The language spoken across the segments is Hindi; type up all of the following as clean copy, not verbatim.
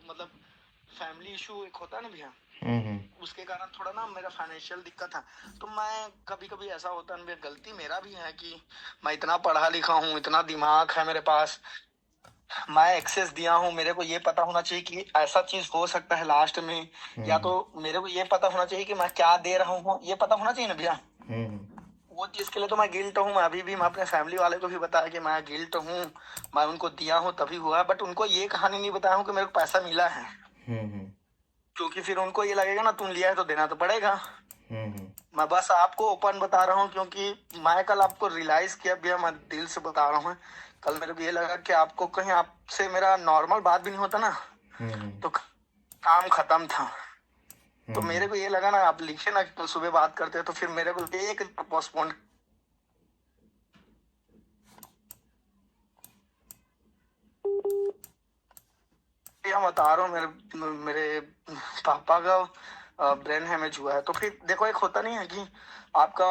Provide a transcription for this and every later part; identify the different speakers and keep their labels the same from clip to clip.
Speaker 1: मतलब फैमिली इशू एक होता है ना भैया, उसके कारण थोड़ा ना मेरा फाइनेंशियल दिक्कत है। तो मैं कभी कभी ऐसा होता है भैया, गलती मेरा भी है कि मैं इतना पढ़ा लिखा हूँ, इतना दिमाग है मेरे पास, मैं एक्सेस दिया हूँ, मेरे को ये पता होना चाहिए कि ऐसा चीज हो सकता है लास्ट में, या तो मेरे को ये पता होना चाहिए कि मैं क्या दे रहा हूँ, ये पता होना चाहिए ना भैया। वो चीज के लिए तो मैं गिल्ट हूँ। मैं अभी भी मैं अपने फैमिली वाले को भी बताया कि मैं गिल्ट हूँ, मैं उनको दिया हूँ तभी हुआ, बट उनको ये कहानी नहीं बताया हूँ कि मेरे को पैसा मिला है, क्योंकि फिर उनको ये लगेगा ना तुम लिया है तो देना तो पड़ेगा। मैं बस आपको ओपन बता रहा हूँ, क्योंकि मैं कल आपको रियलाइज किया भैया, मैं दिल से बता रहा हूँ। कल मेरे को ये लगा कि आपको कहीं आपसे मेरा नॉर्मल बात भी नहीं होता ना, तो काम खत्म था। तो मेरे को ये लगा ना आप लिखे ना कल सुबह बात करते तो फिर मेरे को एक पोस्टपोन मैं बता रहा हूँ, मेरे मेरे पापा का ब्रेन हैमेज हुआ है। तो फिर देखो, एक होता नहीं है कि आपका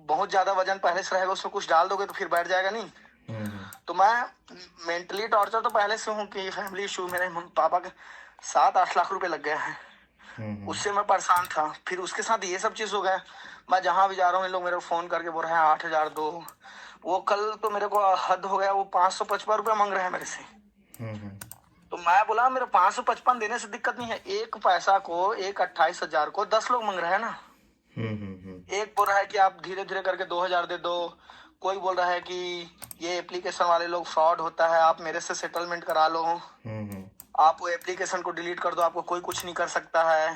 Speaker 1: बहुत ज्यादा वजन पहले से रहेगा, उसमें कुछ डाल दोगे तो फिर बैठ जाएगा नहीं। तो मैं मेंटली टॉर्चर तो पहले से हूँ कि फैमिली इशू, मेरे पापा के 7-8 लाख रुपए लग गए हैं, उससे मैं परेशान था। फिर उसके साथ ये सब चीज हो गया, मैं जहां भी जा रहा हूँ इन लोग मेरे को फोन करके बोल रहे हैं 8,000 दो। वो कल तो मेरे को हद हो गया, वो 555 रुपया मांग रहे हैं मेरे से। तो मैं बोला मेरे 555 देने से दिक्कत नहीं है, एक पैसा को, एक 28,000 को 10 लोग मांग रहे हैं ना। एक बोल रहा है कि आप धीरे धीरे करके 2,000 दे दो, कोई बोल रहा है कि ये एप्लीकेशन वाले लोग फ्रॉड होता है, आप मेरे से सेटलमेंट करा लो, आप वो एप्लीकेशन को डिलीट कर दो, आपको कोई कुछ नहीं कर सकता है,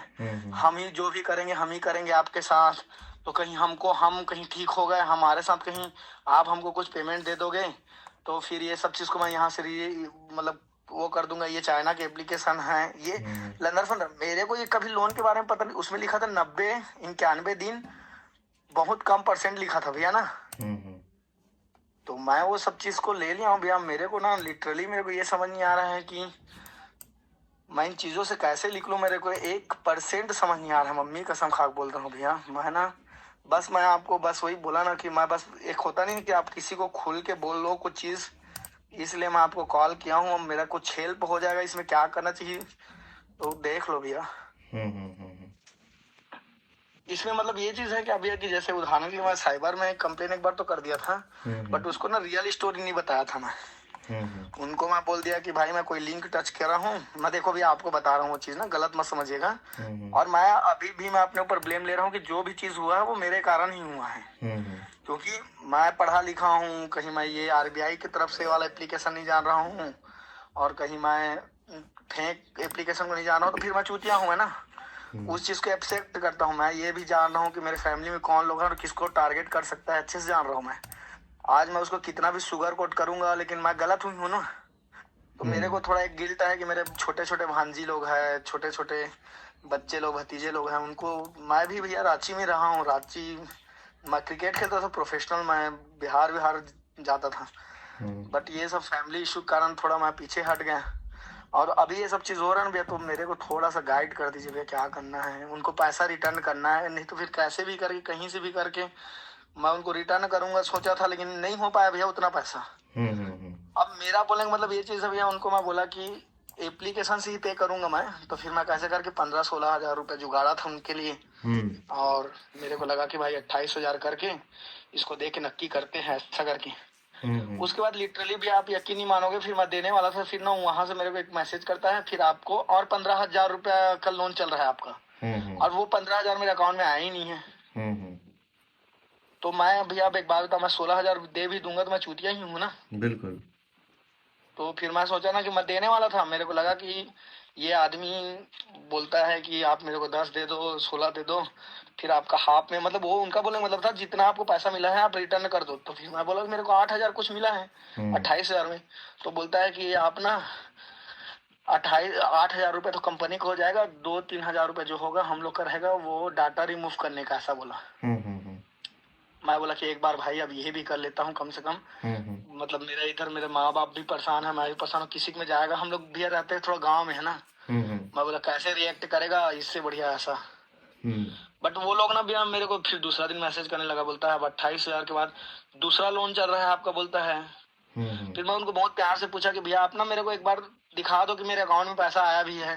Speaker 1: हम ही जो भी करेंगे हम ही करेंगे आपके साथ। तो कहीं हम कहीं ठीक हो गए हमारे साथ, कहीं आप हमको कुछ पेमेंट दे दोगे तो फिर ये सब चीज को मैं यहाँ से मतलब वो कर दूंगा। ये चाइना के एप्लीकेशन है, ये लंदन फंड। मेरे को ये कभी लोन के बारे में पता नहीं, उसमें लिखा था 90-91 दिन, बहुत कम परसेंट लिखा था भैया ना। तो मैं वो सब चीज को ले लिया हूँ भैया। मेरे को ना लिटरली मेरे को ये समझ नहीं आ रहा है कि मैं इन चीजों से कैसे निकलूं। मेरे को 1% समझ नहीं आ रहा है, मम्मी कसम खा के बोल रहा हूँ भैया। मैं ना बस मैं आपको बस वही बोला ना कि मैं बस, एक होता नहीं कि आप किसी को खुल के बोल लो कुछ चीज, इसलिए मैं आपको कॉल किया हूँ। अब मेरा कुछ हेल्प हो जाएगा इसमें, क्या करना चाहिए तो देख लो भैया। इसमें मतलब ये चीज है कि भैया कि जैसे उदाहरण के लिए मैं साइबर में कंप्लेन एक बार तो कर दिया था, बट उसको ना रियल स्टोरी नहीं बताया था मैं। उनको मैं बोल दिया कि भाई मैं कोई लिंक टच कर रहा हूँ, मैं देखो भी आपको बता रहा हूँ वो चीज ना, गलत मत समझिएगा। और मैं अभी भी मैं अपने ऊपर ब्लेम ले रहा हूँ कि जो भी चीज हुआ है वो मेरे कारण ही हुआ है, क्योंकि मैं पढ़ा लिखा हूँ, कहीं मैं ये आरबीआई की तरफ से वाला एप्लीकेशन नहीं जान रहा हूँ, और कहीं मैं फेक एप्लीकेशन को नहीं जान रहा हूँ, तो फिर मैं चूतिया हूँ, है ना। उस चीज को एक्सेप्ट करता हूँ। मैं ये भी जान रहा हूँ कि मेरे फैमिली में कौन लोग हैं और किसको टारगेट कर सकता है, अच्छे से जान रहा हूँ मैं। आज मैं उसको कितना भी शुगर कोट करूंगा लेकिन मैं गलत हुई हूँ ना। तो मेरे को थोड़ा एक गिल्ट है कि मेरे छोटे छोटे भांजी लोग हैं, छोटे छोटे बच्चे लोग, भतीजे लोग हैं, उनको मैं भी भैया रांची में रहा हूँ। रांची मैं क्रिकेट खेलता था प्रोफेशनल, मैं बिहार बिहार जाता था, बट ये सब फैमिली इशू के कारण थोड़ा मैं पीछे हट गया। और अभी ये सब चीज हो रहा है ना भैया, तो मेरे को थोड़ा सा गाइड कर दीजिए भैया, क्या करना है। उनको पैसा रिटर्न करना है, नहीं तो फिर कैसे भी करके कहीं से भी करके मैं उनको रिटर्न करूंगा सोचा था, लेकिन नहीं हो पाया भैया उतना पैसा। अब मेरा बोलने का मतलब ये चीज है भैया, उनको मैं बोला कि एप्लीकेशन से ही पे करूंगा मैं, तो फिर मैं कैसे करके 15-16 हजार रुपए जुगाड़ा था उनके लिए। और मेरे को लगा कि भाई 28,000 करके इसको दे के नक्की करते हैं ऐसा करके। उसके बाद लिटरली भी आप यकीन नहीं मानोगे, फिर मैं देने वाला था, फिर ना वहां से मेरे को एक मैसेज करता है फिर आपको और 15,000 रुपया का लोन चल रहा है आपका, और वो 15,000 मेरे अकाउंट में आया ही नहीं है। तो मैं भैया अब एक बात बता, मैं 16,000 दे भी दूंगा तो मैं चूतिया ही हूँ ना।
Speaker 2: बिल्कुल।
Speaker 1: तो फिर मैं सोचा ना कि मैं देने वाला था, मेरे को लगा कि ये आदमी बोलता है कि आप मेरे को 10 दे दो, 16 दे दो, फिर आपका हाफ में, मतलब वो उनका बोलने का मतलब था जितना आपको पैसा मिला है आप रिटर्न कर दो। तो फिर मैं बोला कि मेरे को 8,000 कुछ मिला है 28,000 में। तो बोलता है कि आप ना 8,000 रुपये तो कंपनी को हो जाएगा, 2-3 हजार रुपये जो होगा हम लोग का रहेगा वो डाटा रिमूव करने का, ऐसा बोला। मैं बोला कि एक बार भाई अब ये भी कर लेता हूँ कम से कम, मतलब मेरा इधर मेरे माँ बाप भी परेशान है, मैं भी परेशान हूँ, किसी में जाएगा, हम लोग भी रहते हैं थोड़ा गांव में, है ना। मैं बोला कैसे रिएक्ट करेगा, इससे बढ़िया ऐसा। बट वो लोग ना भैया मेरे को फिर दूसरा दिन मैसेज करने लगा, बोलता है अब 28,000 के बाद दूसरा लोन चल रहा है आपका, बोलता है। फिर मैं उनको बहुत प्यार से पूछा कि भैया आप ना मेरे को एक बार दिखा दो कि मेरे अकाउंट में पैसा आया भी है।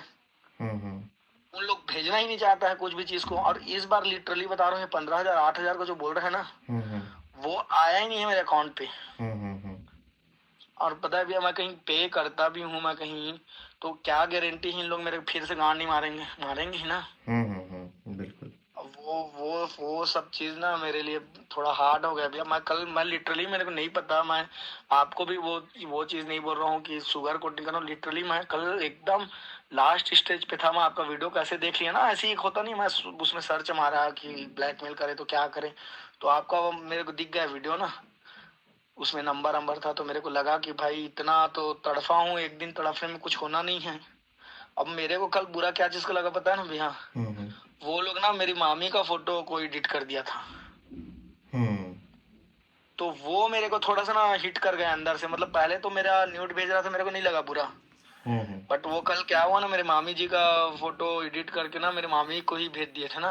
Speaker 1: उन लोग भेजना ही नहीं चाहता है कुछ भी चीज को। और इस बार लिटरली बता रहा हूँ, 15,000 8,000 को जो बोल रहे हैं ना, वो आया ही नहीं है मेरे अकाउंट पे। और पता है भैया, मैं कहीं पे करता भी हूँ मैं कहीं, तो क्या गारंटी है इन लोग मेरे फिर से गांड नहीं मारेंगे? मारेंगे ही ना।
Speaker 2: बिल्कुल।
Speaker 1: अब वो सब चीज ना मेरे लिए थोड़ा हार्ड हो गया भैया। मैं लिटरली, मेरे को नहीं पता, मैं आपको भी वो चीज नहीं बोल रहा हूँ कि शुगर कोटिंग करो। लिटरली मैं कल एकदम लास्ट स्टेज पे था। मैं आपका वीडियो कैसे देख लिया ना, ऐसे ही एक होता नहीं, मैं उसमें सर्च मारा कि ब्लैकमेल करे तो क्या करे, तो आपका वो मेरे को दिख गया वीडियो ना, उसमें नंबर था, तो मेरे को लगा कि भाई इतना तो तड़फा हूँ, एक दिन तड़फने में कुछ होना नहीं है। अब मेरे को कल बुरा क्या चीज का लगा पता है ना भैया? वो लोग ना मेरी मामी का फोटो को एडिट कर दिया था। तो वो मेरे को थोड़ा सा ना हिट कर गया अंदर से। मतलब पहले तो मेरा न्यूड भेज रहा था, मेरे को नहीं लगा बुरा, बट वो कल क्या हुआ ना, मेरे मामी जी का फोटो एडिट करके ना मेरे मामी को ही भेज दिए थे ना।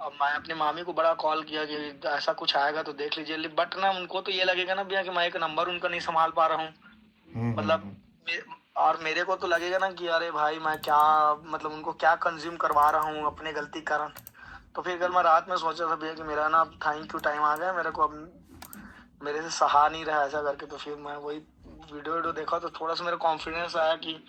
Speaker 1: अब मैं अपने मामी को बड़ा कॉल किया कि ऐसा कुछ आएगा तो देख लीजिए, बट ना उनको तो ये लगेगा ना भैया कि मैं एक नंबर उनका नहीं संभाल पा रहा हूँ। मतलब और मेरे को तो लगेगा ना कि अरे भाई मैं क्या, मतलब उनको क्या कंज्यूम करवा रहा हूँ अपने गलती कारण। तो फिर कल मैं रात में सोचा था भैया कि मेरा ना थैंक यू टाइम आ गया, मेरे को अब मेरे से सहा नहीं रहा ऐसा करके। तो फिर मैं वही वीडियो देखा तो थोड़ा सा मेरा कॉन्फिडेंस आया कि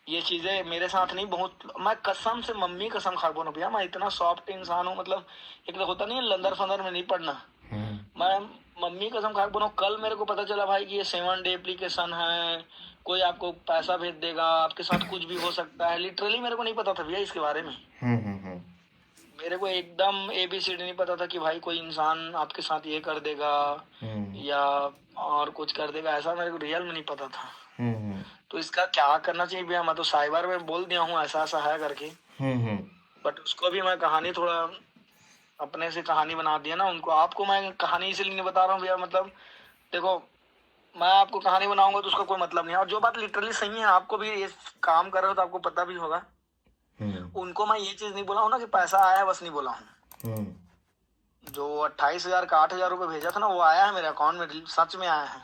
Speaker 1: ये चीजें मेरे साथ नहीं। बहुत, मैं कसम से मम्मी कसम खा बोलूं भैया, मैं इतना सॉफ्ट इंसान हूँ। मतलब एक तो होता नहीं है लंदर फंदर में नहीं पड़ना, मैं मम्मी कसम खा बोलूं, कल मेरे को पता चला भाई कि ये 7 डे एप्लीकेशन है, कोई आपको पैसा भेज देगा, आपके साथ कुछ भी हो सकता है। लिटरली मेरे को नहीं पता था भैया इसके बारे में। मेरे को एकदम ABCD नहीं पता था कि भाई कोई इंसान आपके साथ ये कर देगा या और कुछ कर देगा, ऐसा मेरे को रियल में नहीं पता था। तो इसका क्या करना चाहिए भैया? मैं तो साइबर में बोल दिया हूँ ऐसा ऐसा है करके, बट उसको भी मैं कहानी थोड़ा अपने से कहानी बना दिया ना उनको। आपको मैं कहानी इसलिए नहीं बता रहा हूँ भैया, मतलब देखो, मैं आपको कहानी बनाऊंगा तो उसका कोई मतलब नहीं है। और जो बात लिटरली सही है, आपको भी ये काम कर रहे हो तो आपको पता भी होगा। उनको मैं ये चीज नहीं बोला हूँ ना कि पैसा आया बस, नहीं बोला हूँ। जो 28,000 का 8,000 रुपये भेजा था ना, वो आया है मेरे अकाउंट में, सच में आया है।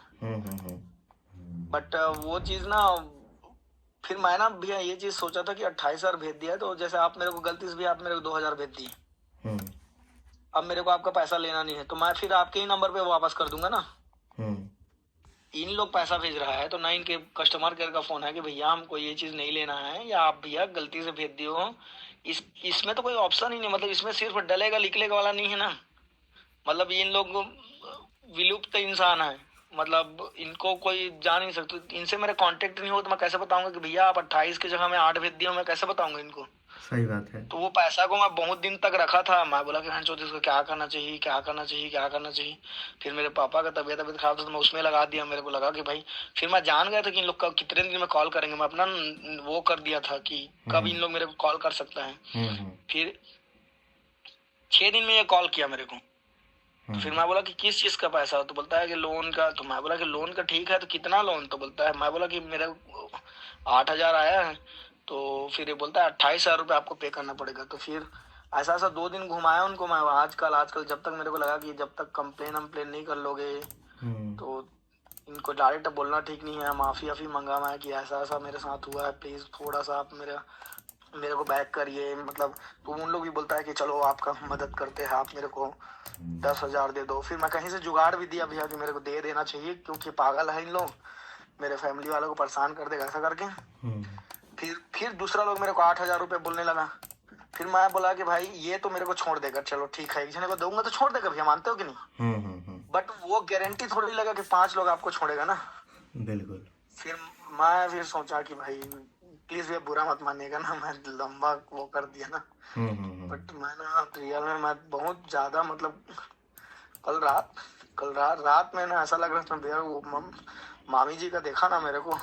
Speaker 1: बट वो चीज ना, फिर मैं ना भैया ये चीज सोचा था कि 28,000 भेज दिया, तो जैसे आप मेरे को गलती से भी आप मेरे को 2,000 भेज दिए, अब मेरे को आपका पैसा लेना नहीं है, तो मैं फिर आपके ही नंबर पे वापस कर दूंगा ना। इन लोग पैसा भेज रहा है तो ना इनके कस्टमर केयर का फोन है कि भैया हमको ये चीज नहीं लेना है, या आप भैया गलती से भेज दियो। इसमें तो कोई ऑप्शन ही नहीं, मतलब इसमें सिर्फ डलेगा लिखलेगा वाला नहीं है ना। मतलब इन लोग विलुप्त इंसान है, मतलब इनको कोई जान नहीं सकता। इनसे मेरा कांटेक्ट नहीं हो तो मैं कैसे बताऊंगा कि भैया आप 28 की जगह में 8 भेज दिया? मैं कैसे बताऊंगा इनको?
Speaker 2: सही बात है।
Speaker 1: तो वो पैसा को मैं बहुत दिन तक रखा था। मैं बोला कि चौधरी इसको क्या करना चाहिए, क्या करना चाहिए, क्या करना चाहिए। फिर मेरे पापा का तबीयत खराब था तो मैं उसमें लगा दिया। मेरे को लगा कि भाई, फिर मैं जान गया था कि इन लोग कितने दिन में कॉल करेंगे। मैं अपना वो कर दिया था कि कब इन लोग मेरे को कॉल कर सकता है। फिर 6 दिन में ये कॉल किया मेरे को। तो फिर मैं बोला कि किस चीज का पैसा? तो बोलता है कि लोन का। तो मैं बोला कि लोन का ठीक है, तो कितना लोन? तो बोलता है, मैं बोला कि मेरा 8,000 आया है। तो फिर ये बोलता है 28,000 रुपये आपको पे करना पड़ेगा। तो फिर ऐसा ऐसा 2 दिन घुमाया उनको मैं, आजकल जब तक मेरे को लगा कि जब तक कंप्लेन नहीं कर लोगे तो इनको डायरेक्ट बोलना ठीक नहीं है। माफी मंगा मैं कि ऐसा ऐसा मेरे साथ हुआ है, प्लीज थोड़ा सा आप मेरे को बैक करिए। मतलब तो उन लोग भी बोलता है कि चलो आपका मदद करते हैं, आप मेरे को 10,000 दे दो। फिर मैं कहीं से जुगाड़ भी दिया भैया कि मेरे को दे देना चाहिए, क्योंकि पागल है इन लोग, मेरे फैमिली वालों को परेशान कर देगा ऐसा करके। फिर दूसरा लोग मेरे को 8,000 रुपये बोलने लगा। फिर मैं बोला कि भाई ये तो मेरे को छोड़ देगा, चलो ठीक है, एक जने को दूंगा तो छोड़ देगा भैया, मानते हो कि नहीं? बट वो गारंटी थोड़ी लगा कि 5 लोग आपको छोड़ेगा ना।
Speaker 2: बिल्कुल।
Speaker 1: फिर मैं सोचा कि भाई प्लीज भैया बुरा मत मानिएगा ना, मैं लंबा वो कर दिया ना। बट मैं ना रियल में मैं बहुत ज्यादा, मतलब कल रात में ना ऐसा लग रहा था भैया, वो मामी जी का देखा ना मेरे को,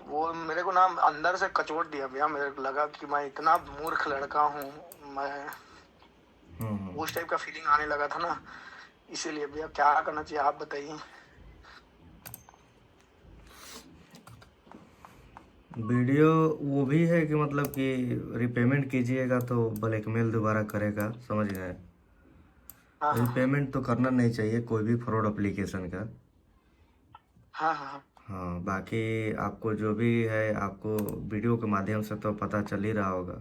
Speaker 1: वो मेरे को ना अंदर से कचोट दिया भैया। मेरे को लगा कि मैं इतना मूर्ख लड़का हूँ, मैं उस टाइप का फीलिंग आने लगा था ना। इसीलिए भैया क्या करना चाहिए आप बताइए?
Speaker 2: वीडियो वो भी है कि मतलब कि रिपेमेंट कीजिएगा तो ब्लैकमेल दोबारा करेगा, समझ गए?
Speaker 1: हाँ हाँ
Speaker 2: रिपेमेंट तो करना नहीं चाहिए कोई भी फ्रॉड एप्लीकेशन का।
Speaker 1: हाँ हाँ।
Speaker 2: हाँ, बाकी आपको जो भी है आपको वीडियो के माध्यम से तो पता चल ही रहा होगा।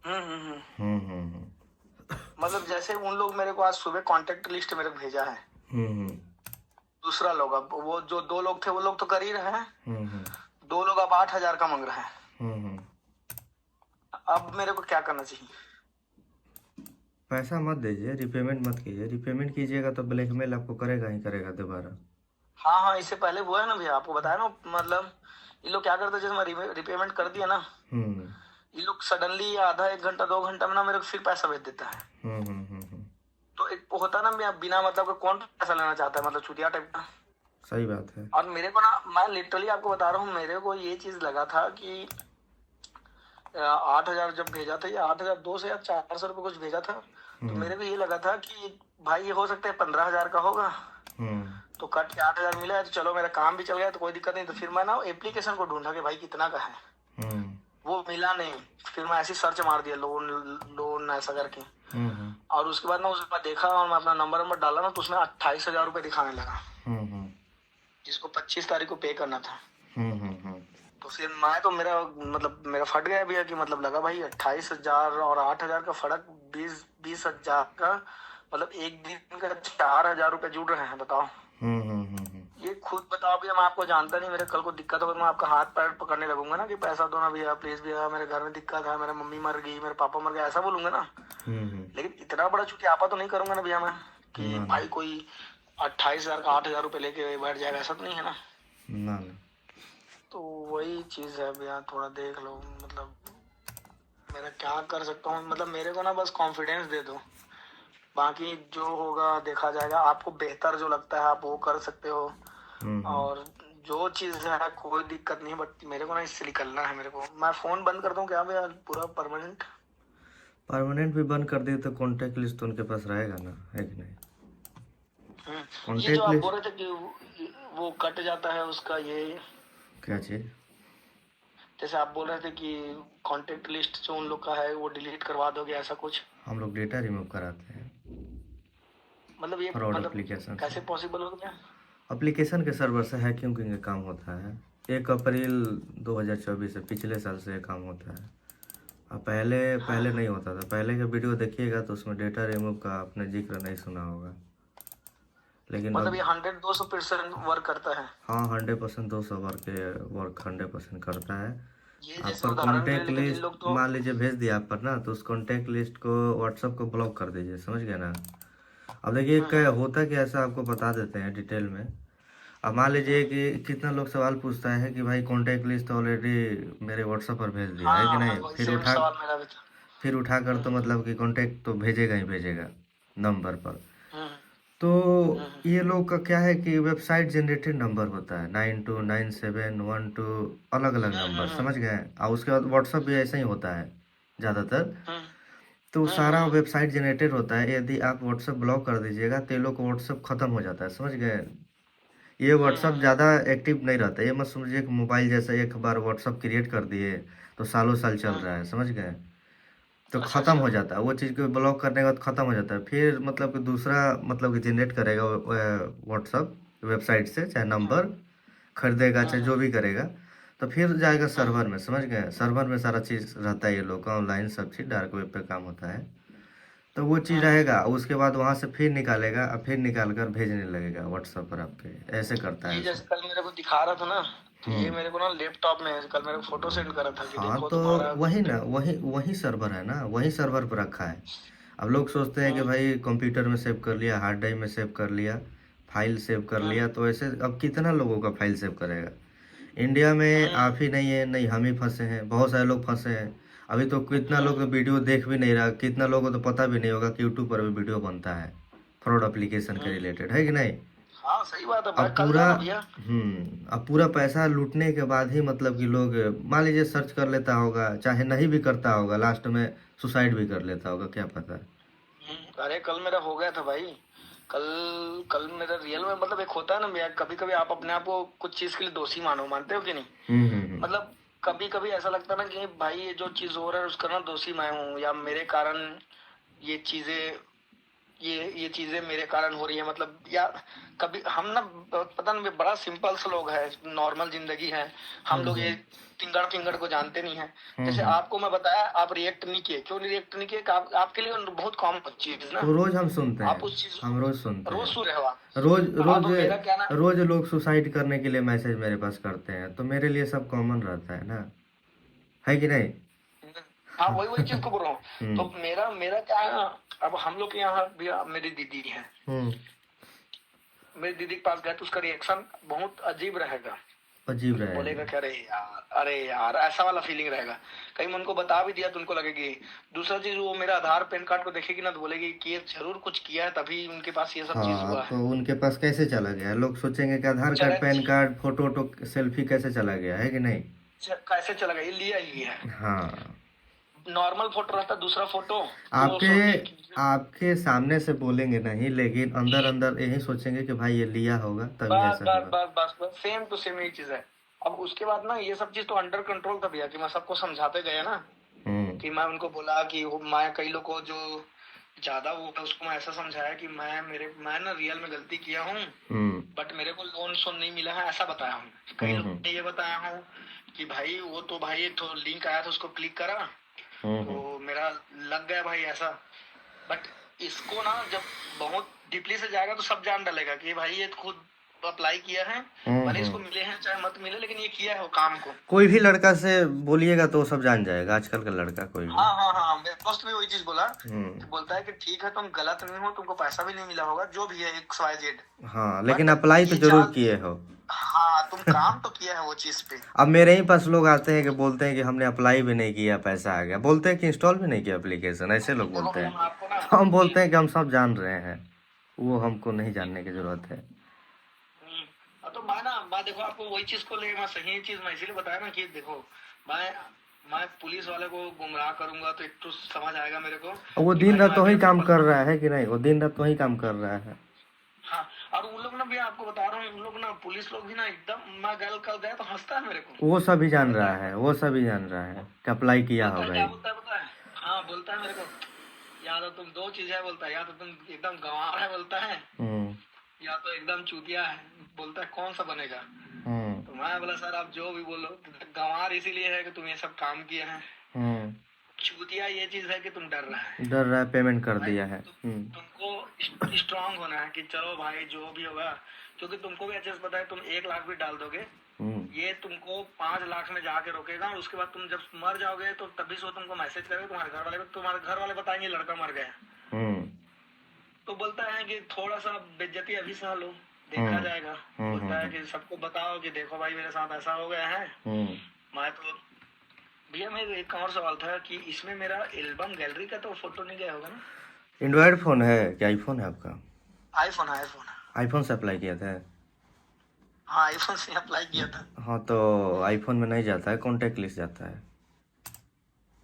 Speaker 1: हम्म।
Speaker 2: हम्म।
Speaker 1: मतलब जैसे उन लोग मेरे को आज सुबह कांटेक्ट लिस्ट मेरे को भेजा है
Speaker 2: हम्म।
Speaker 1: दूसरा लोग, अब वो जो 2 लोग थे वो लोग तो कर ही रहे हैं,
Speaker 2: हम्म।
Speaker 1: 2 लोग अब 8,000 का मांग रहे हैं।
Speaker 2: हम्म।
Speaker 1: अब मेरे को क्या करना चाहिए?
Speaker 2: पैसा मत दीजिए, रिपेमेंट मत कीजिए। रिपेमेंट कीजिएगा तो ब्लैकमेल आपको करेगा ही करेगा दोबारा।
Speaker 1: हाँ हाँ, इससे पहले वो है ना भैया, आपको बताया ना, मतलब ये लोग क्या करते हैं, जैसे मैं रिपेमेंट कर दिया ना,
Speaker 2: हम्म।
Speaker 1: ये लोग सडनली आधा 1 घंटा 2 घंटा में ना मेरे को फिर पैसा भेज देता है।
Speaker 2: हम्म।
Speaker 1: तो एक होता है ना भैया, बिना मतलब का कौन पैसा लेना चाहता है, मतलब चुतिया टाइप का।
Speaker 2: सही बात है।
Speaker 1: और मेरे को ना, मैं लिटरली आपको बता रहा हूँ, मेरे को ये चीज लगा था कि 8,000 जब भेजा था, या 8,200 या 400 रुपये कुछ भेजा था, तो मेरे को ये लगा था कि भाई ये हो सकता है 15,000 का होगा,
Speaker 2: हम्म।
Speaker 1: तो कट के 8,000 मिला है तो चलो मेरा काम भी चल गया, तो कोई दिक्कत नहीं। तो फिर मैं ना एप्लीकेशन को ढूंढा कि भाई कितना का है,
Speaker 2: हम्म।
Speaker 1: वो मिला नहीं। फिर मैं ऐसी सर्च मार दिया, लोन लोन ऐसा करके,
Speaker 2: हम्म।
Speaker 1: और उसके बाद ना उसमें देखा और मैं अपना नंबर डाला ना, तो उसमें 28,000 रुपये दिखाने लगा,
Speaker 2: हम्म।
Speaker 1: जिसको 25 तारीख को पे करना था।
Speaker 2: हम्म।
Speaker 1: तो फिर मैं तो मेरा मतलब मेरा फट गया भैया, कि मतलब लगा भाई 28,000 और 8,000 का फर्क, 20,000 का, मतलब एक दिन का 4,000 रुपये जुड़ रहे हैं, बताओ। ये खुद बताओ भैया, मैं आपको जानता नहीं, मेरे कल को दिक्कत होगा, मैं आपका हाथ पैर पकड़ने लगूंगा ना कि पैसा दो ना भैया, प्लीज भैया, मेरे घर में दिक्कत है, मेरा मम्मी मर गई, मेरे पापा मर गए, ऐसा बोलूंगा ना। लेकिन इतना बड़ा चुटियापा तो नहीं करूंगा ना भैया मैं, कि भाई कोई 28,000 का 8,000 रुपये लेके बैठ जाएगा, ऐसा तो नहीं है ना।
Speaker 2: ना।
Speaker 1: तो वही चीज है भैया, थोड़ा देख लो, मतलब मेरा क्या कर सकता हूँ, मतलब मेरे को ना बस कॉन्फिडेंस दे दो, बाकी जो होगा देखा जाएगा। आपको बेहतर जो लगता है आप वो कर सकते हो, और जो चीज है कोई दिक्कत नहीं, बट मेरे को ना इससे निकलना है। मेरे को, मैं फोन बंद कर दूं क्या भैया पूरा परमानेंट?
Speaker 2: परमानेंट भी बंद कर दिए तो कॉन्टेक्ट लिस्ट तो उनके पास रहेगा ना, है कि नहीं?
Speaker 1: ये जो
Speaker 2: कॉन्टेक्ट
Speaker 1: आप
Speaker 2: लिस्ट
Speaker 1: बोल रहे थे कि वो कट जाता है उसका, ये
Speaker 2: क्या चीज?
Speaker 1: जैसे आप बोल रहे थे कि कांटेक्ट लिस्ट जो उन लोग का है वो डिलीट करवा दोगे, ऐसा कुछ?
Speaker 2: हम लोग डेटा रिमूव कराते हैं
Speaker 1: मतलब ये
Speaker 2: फ्रॉड
Speaker 1: मतलब
Speaker 2: एप्लीकेशन से।
Speaker 1: कैसे पॉसिबल हो गया?
Speaker 2: एप्लीकेशन के सर्वर से हैकिंग का काम होता है। 1 अप्रैल 2024 से पिछले साल से ये काम होता है। अब पहले नहीं होता था। पहले का वीडियो देखिएगा तो उसमें डेटा रिमूव का आपने जिक्र नहीं सुना होगा, लेकिन
Speaker 1: मतलब
Speaker 2: अब
Speaker 1: ये 100-200% वर्क करता है?
Speaker 2: हाँ 100% 200 वर्क 100% करता है।
Speaker 1: ये
Speaker 2: आप
Speaker 1: जैसे
Speaker 2: पर
Speaker 1: उदाहरण के लिए,
Speaker 2: कॉन्टेक्ट
Speaker 1: लेकिन इन
Speaker 2: लिस्ट
Speaker 1: लोग तो
Speaker 2: मान लीजिए भेज दिया आप पर ना, तो उस कॉन्टेक्ट लिस्ट को व्हाट्सअप को ब्लॉक कर दीजिए, समझ गए ना। अब देखिए क्या होता, क्या ऐसा आपको बता देते हैं डिटेल में। अब मान लीजिए कि कितना लोग सवाल पूछता है कि भाई कॉन्टेक्ट लिस्ट ऑलरेडी मेरे व्हाट्सएप पर भेज दिया है कि
Speaker 1: हाँ हाँ,
Speaker 2: नहीं,
Speaker 1: वही
Speaker 2: फिर
Speaker 1: सेम सवाल मेरा भी था।
Speaker 2: फिर उठा कर तो मतलब कि कॉन्टेक्ट तो भेजेगा ही भेजेगा नंबर पर।
Speaker 1: हम्म
Speaker 2: तो
Speaker 1: हम्म
Speaker 2: ये लोग का क्या है कि वेबसाइट जनरेटेड नंबर होता है 929712, अलग अलग नंबर, समझ गए। और उसके बाद व्हाट्सअप भी ऐसा ही होता है ज़्यादातर।
Speaker 1: हम्म
Speaker 2: तो सारा वेबसाइट जनरेटेड होता है। यदि आप व्हाट्सअप ब्लॉक कर दीजिएगा तो ये लोग का व्हाट्सअप ख़त्म हो जाता है, समझ गए। ये व्हाट्सअप ज़्यादा एक्टिव नहीं रहता। ये मत समझिए कि मोबाइल जैसा एक बार व्हाट्सअप क्रिएट कर दिए तो सालों साल चल रहा है, समझ गए। तो
Speaker 1: अच्छा
Speaker 2: ख़त्म
Speaker 1: अच्छा।
Speaker 2: हो जाता है वो चीज़ को ब्लॉक करने के बाद ख़त्म हो जाता है। फिर मतलब कि दूसरा मतलब कि जनरेट करेगा व्हाट्सअप वेबसाइट से, चाहे नंबर खरीदेगा चाहे जो भी करेगा, तो फिर जाएगा सर्वर में, समझ गए। सर्वर में सारा चीज़ रहता है, ये लोग का ऑनलाइन सब चीज़ डार्क वेब पे काम होता है। तो वो चीज़ रहेगा, उसके बाद वहाँ से फिर निकालेगा और फिर निकाल कर भेजने लगेगा व्हाट्सएप पर आपके, ऐसे करता है
Speaker 1: ये
Speaker 2: उसे।
Speaker 1: जैसे कल मेरे को दिखा रहा था ना, तो ये मेरे को ना लैपटॉप में है, कल मेरे को फोटो सेंड करा था कि
Speaker 2: हाँ
Speaker 1: देखो
Speaker 2: तो
Speaker 1: तुम्हारा।
Speaker 2: वही ना, वही वही सर्वर है ना, वही सर्वर पर रखा है। अब लोग सोचते हैं कि भाई कंप्यूटर में सेव कर लिया, हार्ड ड्राइव में सेव कर लिया, फाइल सेव कर लिया, तो ऐसे अब कितना लोगों का फाइल सेव करेगा। इंडिया में आप ही नहीं है, नहीं हम ही फंसे हैं, बहुत सारे लोग फंसे हैं। अभी तो कितना लोग तो वीडियो देख भी नहीं रहा, कितना लोगों को तो पता भी नहीं होगा कि यूट्यूब पर भी वीडियो बनता है फ्रॉड एप्लीकेशन के रिलेटेड, है कि नहीं।
Speaker 1: हाँ सही बात है,
Speaker 2: अब
Speaker 1: मैं कल
Speaker 2: पूरा
Speaker 1: जाना भैया।
Speaker 2: अब पूरा पैसा लूटने के बाद ही मतलब कि लोग मान लीजिए सर्च कर लेता होगा, चाहे नहीं भी करता होगा, लास्ट में सुसाइड भी कर लेता होगा, क्या पता।
Speaker 1: अरे कल मेरा हो गया था भाई। कल कल मेरा रियल में, मतलब एक होता है ना भैया, कभी कभी आप अपने आप को कुछ चीज के लिए दोषी मानो, मानते हो कि नहीं? मतलब कभी कभी ऐसा लगता है ना कि भाई ये जो चीज हो रहा है उसका ना दोषी मैं हूँ, या मेरे कारण ये चीजें ये चीजें मेरे कारण हो रही है, मतलब यार कभी हम ना पता नहीं बड़ा सिंपल से लोग है, नॉर्मल जिंदगी है हम लोग, ये टिंगड़ फिंगड़ को जानते नहीं है। जैसे आपको मैं बताया, आप रिएक्ट नहीं किए, क्यों नहीं रिएक्ट नहीं किए? आपके लिए बहुत कॉमन चीज ना,
Speaker 2: तो रोज हम सुनते
Speaker 1: आप
Speaker 2: हैं,
Speaker 1: उस चीज
Speaker 2: हम रोज सुनते
Speaker 1: रोज
Speaker 2: हैं,
Speaker 1: सुन रहे हो आप।
Speaker 2: रोज
Speaker 1: अब मेरा क्या ना,
Speaker 2: रोज लोग सुसाइड करने के लिए मैसेज मेरे पास करते हैं, तो मेरे लिए सब कॉमन रहता है ना, है कि नहीं?
Speaker 1: हाँ वही वही चीज को बोल रहा हूँ।
Speaker 2: हम्म
Speaker 1: तो मेरा क्या है ना, अब हम लोग के यहाँ भी मेरी दीदी है, मेरी दीदी के पास गए तो उसका रिएक्शन बहुत अजीब रहेगा,
Speaker 2: अजीब रहेगा,
Speaker 1: बोलेगा कि अरे यार ऐसा वाला फीलिंग रहेगा। कहीं मैं उनको बता भी दिया तो उनको लगेगी। दूसरा चीज, वो मेरा आधार पैन कार्ड को देखेगी ना तो बोलेगी कि ये जरूर कुछ किया है तभी उनके पास ये सब चीज
Speaker 2: हाँ,
Speaker 1: हुआ है।
Speaker 2: तो उनके पास कैसे चला गया? लोग सोचेंगे कि आधार कार्ड, पैन कार्ड, फोटो वोटो, सेल्फी कैसे चला गया, है कि नहीं?
Speaker 1: कैसे चला गया, ये लिया ही है।
Speaker 2: हाँ,
Speaker 1: नॉर्मल फोटो रहता, दूसरा फोटो
Speaker 2: आपके सामने से बोलेंगे नहीं, लेकिन अंदर अंदर यही सोचेंगे कि भाई ये लिया होगा तभी ऐसा होगा।
Speaker 1: बस सेम टू सेम यही चीज है। अब उसके बाद ना ये सब चीज तो अंडर कंट्रोल था भैया, कि मैं सबको समझाते गया ना, कि मैं उनको बोला कि मैं कई लोग को जो ज्यादा वो था उसको मैं ऐसा समझाया कि मैं ना रियल में गलती किया हूँ, बट मेरे को लोन शोन नहीं मिला है, ऐसा बताया हूँ। कई लोग ने ये बताया हूँ कि भाई वो तो भाई तो लिंक आया था उसको क्लिक करा तो मेरा लग गया भाई ऐसा। बट इसको ना जब बहुत डीपली से जाएगा तो सब जान डालेगा कि भाई ये खुद अप्लाई किया है, भले इसको मिले हैं चाहे मत मिले, लेकिन ये किया है वो काम को।
Speaker 2: कोई भी लड़का से बोलिएगा तो सब जान जाएगा, आजकल का लड़का कोई भी।
Speaker 1: हाँ मेरे दोस्त भी वही चीज बोला, कि बोलता है कि ठीक है तुम गलत नहीं हो, तुमको पैसा भी नहीं मिला होगा, जो भी है XYZ,
Speaker 2: हाँ, लेकिन अप्लाई तो जरूर किए हो।
Speaker 1: हाँ तुम काम तो किया है वो चीज पे।
Speaker 2: अब मेरे ही पास लोग आते हैं कि बोलते हैं कि हमने अप्लाई भी नहीं किया, पैसा आ गया, बोलते हैं कि इंस्टॉल भी नहीं किया एप्लीकेशन, ऐसे लोग बोलते हैं। हम बोलते हैं कि हम सब जान रहे हैं, वो हमको नहीं जानने की जरूरत है।
Speaker 1: तो मैं देखो आपको वही चीज को ले, मैं सही चीज मैं इसीलिए बताया ना कि देखो मैं पुलिस वाले को गुमराह करूंगा तो एक तो समझ आएगा मेरे को।
Speaker 2: वो दिन रात वही काम कर रहा है कि नहीं, वो दिन रात वही काम कर रहा है।
Speaker 1: हाँ, और उन लोग ना भी आपको बता रहा हूँ, उन लोग ना पुलिस लोग भी ना एकदम, मैं गल कर गया तो हंसता है मेरे को।
Speaker 2: वो सभी जान रहा है, वो सभी जान रहा है कि अप्लाई किया होगा।
Speaker 1: क्या बोलता है पता है? हाँ बोलता है मेरे को, या तो तुम दो चीजें बोलता है, या तो तुम एकदम गंवार है बोलता है, या तो एकदम चूतिया है बोलता है, कौन सा बनेगा? तो मैं बोला सर आप जो भी बोलो, गंवार इसीलिए है कि तुम ये सब काम किए हैं, चूतिया ये चीज है कि तुम डर रहा है,
Speaker 2: पेमेंट कर दिया है।
Speaker 1: तुमको स्ट्रांग होना है कि चलो भाई जो भी होगा, क्योंकि तुमको भी अच्छे से पता है तुम 1 लाख भी डाल दोगे, ये तुमको 5 लाख में जाके रोकेगा, और उसके बाद तुम जब मर जाओगे तो तभी से तुमको मैसेज करेगा, तुम्हारे घर वाले बताएंगे लड़का मर गया। तो बोलता है कि थोड़ा सा बेइज्जती अभी सह लो, देखा जाएगा। बोलता है कि सबको बताओ कि देखो भाई मेरे साथ ऐसा हो गया है। मैं तो भैया मेरा एक और सवाल था कि इसमें मेरा एल्बम गैलरी का तो फोटो नहीं गया होगा ना?
Speaker 2: एंड्रॉइड फोन है क्या? आईफोन है आपका?
Speaker 1: आईफोन
Speaker 2: से अप्लाई किया था?
Speaker 1: हाँ आईफोन से अप्लाई किया था।
Speaker 2: हाँ, तो आईफोन में नहीं जाता है, कॉन्टेक्ट लिस्ट जाता है।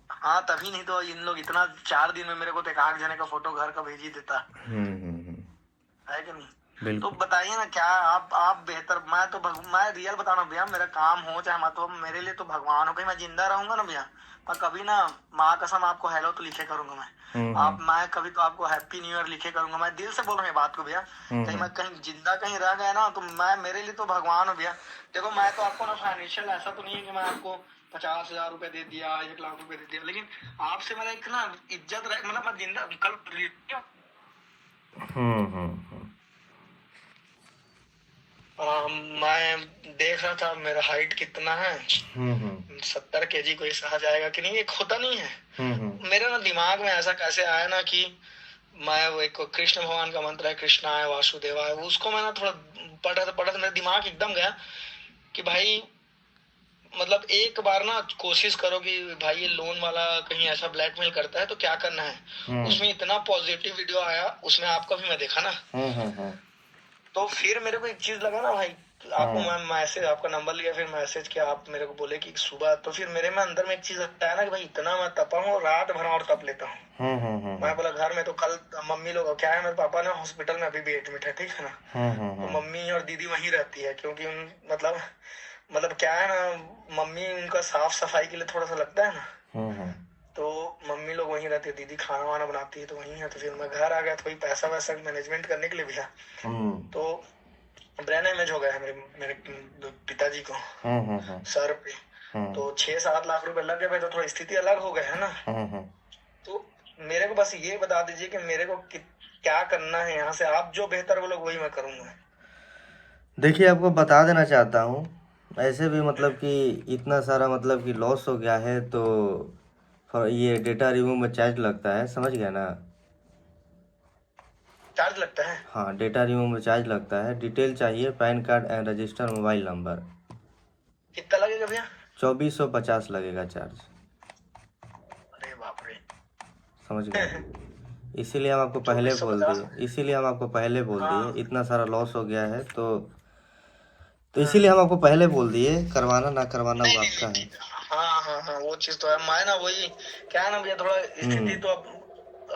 Speaker 1: हाँ तभी नहीं तो इन लोग इतना 4 दिन में मेरे को तो 1 जने का फोटो घर का भेज ही देता है कि नहीं? तो बताइए ना क्या आप बेहतर, मैं रियल बता रहा हूँ भैया, मेरा काम हो चाहे मत हो, मेरे लिए तो भगवान हो, कहीं मैं जिंदा रहूंगा ना भैया, मैं कभी ना माँ कसम आपको हेलो तो लिखे करूंगा मैं, मैं कभी तो आपको हैप्पी न्यू ईयर लिखे करूंगा, मैं दिल से बोल रहा हूँ ये बात को भैया। कहीं मैं कहीं जिंदा कहीं रह गया ना तो मेरे लिए तो भगवान हो भैया। देखो मैं तो आपको ना फाइनेंशियल ऐसा तो नहीं है कि मैं आपको 50,000 रुपए दे दिया, 1 लाख रुपए दे दिया, लेकिन आपसे मेरा एक ना इज्जत रहे, मतलब मैं जिंदा कल मैं देख रहा था मेरा हाइट कितना है, 70 kg कोई सहा जाएगा कि नहीं, एक होता नहीं है। मेरे ना दिमाग में ऐसा कैसे आया ना कि मैं वो एक कृष्ण भगवान का मंत्र है, कृष्णा है वासुदेवा है, उसको मैं ना थोड़ा पढ़ा था मेरा दिमाग एकदम गया कि भाई मतलब एक बार ना कोशिश करो कि भाई ये लोन वाला कहीं ऐसा ब्लैकमेल करता है तो क्या करना है। उसमें इतना पॉजिटिव वीडियो आया, उसमें आपका भी मैं देखा ना, तो फिर मेरे को एक चीज लगा ना भाई, आपको मैं मैसेज, आपका नंबर लिया, फिर मैसेज किया, आप मेरे को बोले कि सुबह, तो फिर मेरे में अंदर में एक चीज आता है ना कि भाई इतना मैं तपा हूँ, रात भर और तप लेता हूँ। मैं बोला घर में तो कल मम्मी लोग, क्या है मेरे पापा ना हॉस्पिटल में अभी भी एडमिट है, ठीक है ना, तो मम्मी और दीदी वहीं रहती है, क्योंकि मतलब क्या है ना, मम्मी उनका साफ सफाई के लिए थोड़ा सा लगता है ना, तो मम्मी लोग वहीं रहती है, दीदी खाना वाना बनाती है तो वहीं है। तो फिर मैं घर आ गया, तो वही पैसा वैसा मैनेजमेंट करने के लिए भैया तो ब्रेन इमेज हो गया है मेरे मेरे पिताजी को सर पे। तो 6-7 लाख रुपए लग गए भाई, तो थोड़ा स्थिति अलग हो गया है ना। तो मेरे को बस ये बता दीजिए कि मेरे को क्या करना है यहाँ से, आप जो बेहतर बोलोगे वही मैं करूँगा।
Speaker 2: देखिए, आपको बता देना चाहता हूँ, ऐसे भी मतलब कि इतना सारा मतलब कि लॉस हो गया है, तो ये डेटा रिमूव में चार्ज लगता है, समझ गया ना।
Speaker 1: चार्ज लगता है?
Speaker 2: हाँ, डेटा रिमूव में चार्ज लगता है। डिटेल चाहिए, pan card and register mobile number.
Speaker 1: कितना लगेगा भैया?
Speaker 2: 2450 लगेगा चार्ज।
Speaker 1: अरे बाप रे।
Speaker 2: समझ गए। इसीलिए हम आपको पहले बोल दिए, इतना सारा लॉस हो गया है, तो इसीलिए हम आपको पहले बोल दिए, करवाना ना करवाना वो आपका है।
Speaker 1: हाँ, वो चीज तो है। मैं ना वही क्या है ना भैया, थोड़ा स्थिति तो अब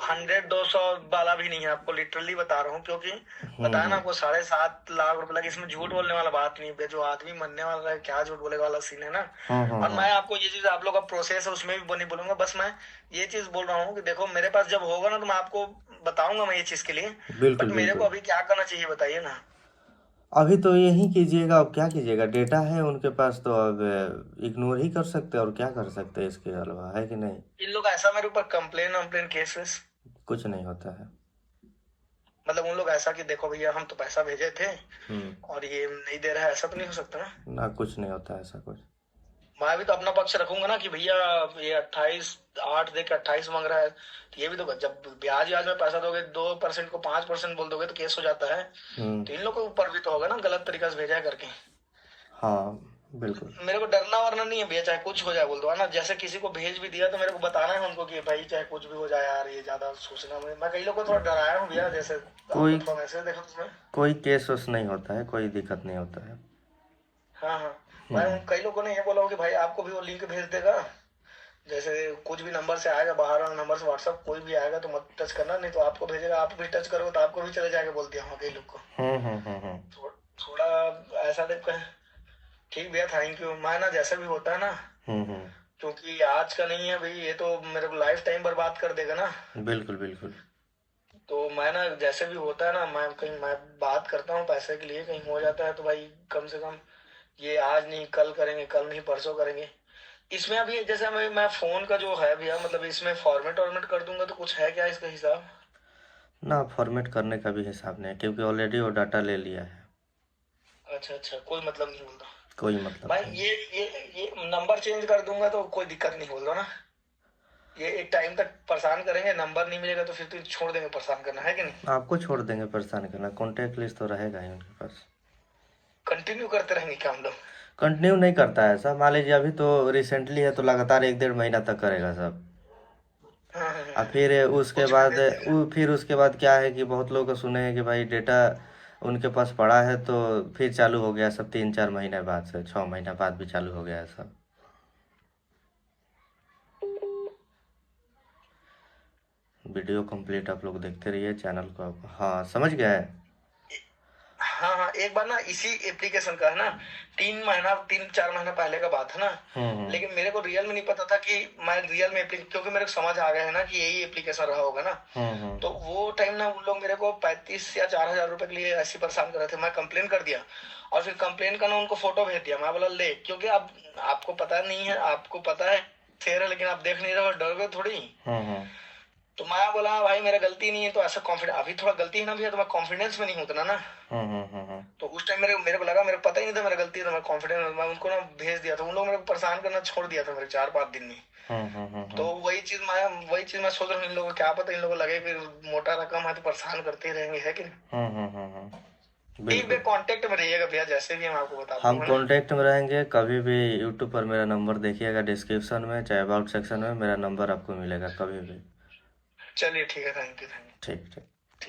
Speaker 1: 100-200 वाला भी नहीं है, आपको लिटरली बता रहा हूँ। क्योंकि बताया ना आपको 7.5 लाख रुपए लगे। इसमें झूठ बोलने वाला बात नहीं है, जो आदमी मरने वाला है क्या झूठ बोलेगा वाला सीन है ना। और मैं आपको ये चीज, आप लोग का प्रोसेस है उसमें भी नहीं बोलूंगा, बस मैं ये चीज बोल रहा हूँ कि देखो मेरे पास जब होगा ना तो मैं आपको बताऊंगा मैं ये चीज के लिए।
Speaker 2: बिल्कुल
Speaker 1: बट मेरे को अभी क्या करना चाहिए बताइए ना।
Speaker 2: अभी तो यही कीजिएगा, अब क्या कीजिएगा, डेटा है उनके पास तो अब इग्नोर ही कर सकते हैं, और क्या कर सकते हैं इसके अलावा, है कि नहीं।
Speaker 1: इन लोग ऐसा मेरे ऊपर कंप्लेन केस वेस
Speaker 2: कुछ नहीं होता है।
Speaker 1: मतलब उन लोग ऐसा कि देखो भैया हम तो पैसा भेजे थे और ये नहीं दे रहा है, ऐसा तो नहीं हो सकता ना।
Speaker 2: ना, कुछ नहीं होता ऐसा कुछ।
Speaker 1: मैं भी तो अपना पक्ष रखूंगा ना कि भैया ये 28 दे के 28 मांग रहा है, तो ये भी तो जब ब्याज में पैसा दोगे 2% को 5% बोल दोगे तो केस हो जाता है। तो इन लोग के ऊपर भी तो होगा ना गलत तरीका से भेजा है करके।
Speaker 2: हाँ बिल्कुल।
Speaker 1: मेरे को डरना वरना नहीं है भैया, चाहे कुछ हो जाए बोल दो है ना। जैसे किसी को भेज भी दिया तो मेरे को बताना है उनको कि भाई चाहे कुछ भी हो जाए यार, ये ज्यादा सोचना। मैं कई लोगों को थोड़ा डराया हूँ भैया, जैसे थोड़ा मैसेज देखा उसमें
Speaker 2: कोई केस उस नहीं होता है, कोई दिक्कत नहीं होता है।
Speaker 1: हाँ, मैं कई लोगों ने ये बोला कि भाई आपको भी वो लिंक भेज देगा, जैसे कुछ भी नंबर से आएगा, बाहर वाला नंबर से व्हाट्सएप कोई भी आएगा तो मत टच करना, नहीं तो आपको भेजेगा, आप भी टच करोगे तो आपको भी चले जाएगा, बोल दिया कई लोग को। थोड़ा ऐसा देख कर ठीक भैया, थैंक यू। मैं ना जैसे भी होता है ना, क्योंकि आज का नहीं है भाई, ये तो मेरे को लाइफ टाइम बर्बाद कर देगा ना।
Speaker 2: बिल्कुल बिल्कुल।
Speaker 1: तो मैं ना जैसे भी होता है ना, मैं बात करता हूँ पैसे के लिए, कहीं हो जाता है तो भाई कम से कम ये आज नहीं कल करेंगे, कल नहीं परसों करेंगे। इसमें अभी जैसे मैं फोन का जो है भैया, मतलब इसमें फॉर्मेट कर दूंगा तो कुछ है क्या इसका हिसाब?
Speaker 2: ना, फॉर्मेट करने का भी हिसाब नहीं है, क्योंकि ऑलरेडी वो डाटा ले लिया है।
Speaker 1: अच्छा, कोई मतलब नहीं बोलता
Speaker 2: कोई मतलब
Speaker 1: भाई।
Speaker 2: नहीं।
Speaker 1: ये नंबर चेंज कर दूंगा तो कोई दिक्कत नहीं बोल रहा ना। ये एक टाइम तक परेशान करेंगे, नंबर नहीं मिलेगा तो फिर तो छोड़ देंगे परेशान करना, है कि नहीं?
Speaker 2: आपको छोड़ देंगे परेशान करना, कॉन्टेक्ट लिस्ट तो रहेगा ही उनके पास।
Speaker 1: कंटिन्यू करते रहेंगे क्या हम लोग?
Speaker 2: कंटिन्यू नहीं करता है सब, मान लीजिए अभी तो रिसेंटली है तो लगातार 1-1.5 महीना तक करेगा सब। और फिर उसके बाद क्या है कि बहुत लोग सुने हैं कि भाई डेटा उनके पास पड़ा है, तो फिर चालू हो गया सब 3-4 महीने बाद से, 6 महीना बाद भी चालू हो गया है सब। वीडियो कंप्लीट आप लोग देखते रहिए चैनल को। हाँ, समझ गए हैं।
Speaker 1: हाँ, एक बार ना इसी एप्लीकेशन का है ना 3-4 महीना पहले का बात है ना। लेकिन मेरे को रियल में नहीं पता था कि मैं रियल में क्योंकि मेरे को समझ आ गया है ना कि यही एप्लीकेशन रहा होगा ना। तो वो टाइम ना उन लोग मेरे को 35 या 4,000 रुपए के लिए ऐसे परेशान कर रहे थे। मैं कंप्लेन कर दिया और फिर कंप्लेन का ना उनको फोटो भेज दिया। मैं बोला ले, क्योंकि अब आपको पता नहीं है, आपको पता है फेयर है लेकिन आप देख नहीं रहे हो, डर गए थोड़ी। तो मैं बोला भाई मेरा गलती नहीं है, तो ऐसा कॉन्फिडेंस अभी थोड़ा गलती है ना भैया, तो मैं कॉन्फिडेंस में नहीं उतना ना। तो उस टाइम मेरे को लगा, मेरे को पता ही नहीं था मेरा गलती है, तो मैं कॉन्फिडेंस मैं उनको ना भेज दिया था। उन लोग मेरे को परेशान करना छोड़ दिया था मेरे 4-5 दिन में। तो वही चीज मैं सोच रहा हूँ, इन लोगों को क्या पता, इन लोगों को लगे कि मोटा रकम है तो परेशान करते ही रहेंगे, है कि नहीं? ठीक है, कांटेक्ट में रहिएगा भैया, जैसे भी हम आपको बता
Speaker 2: हम कांटेक्ट में रहेंगे। कभी भी यूट्यूब पर मेरा नंबर देखिएगा, डिस्क्रिप्शन में चाहे अबाउट सेक्शन में मेरा नंबर आपको मिलेगा कभी भी।
Speaker 1: चलिए ठीक है, थैंक यू।
Speaker 2: ठीक।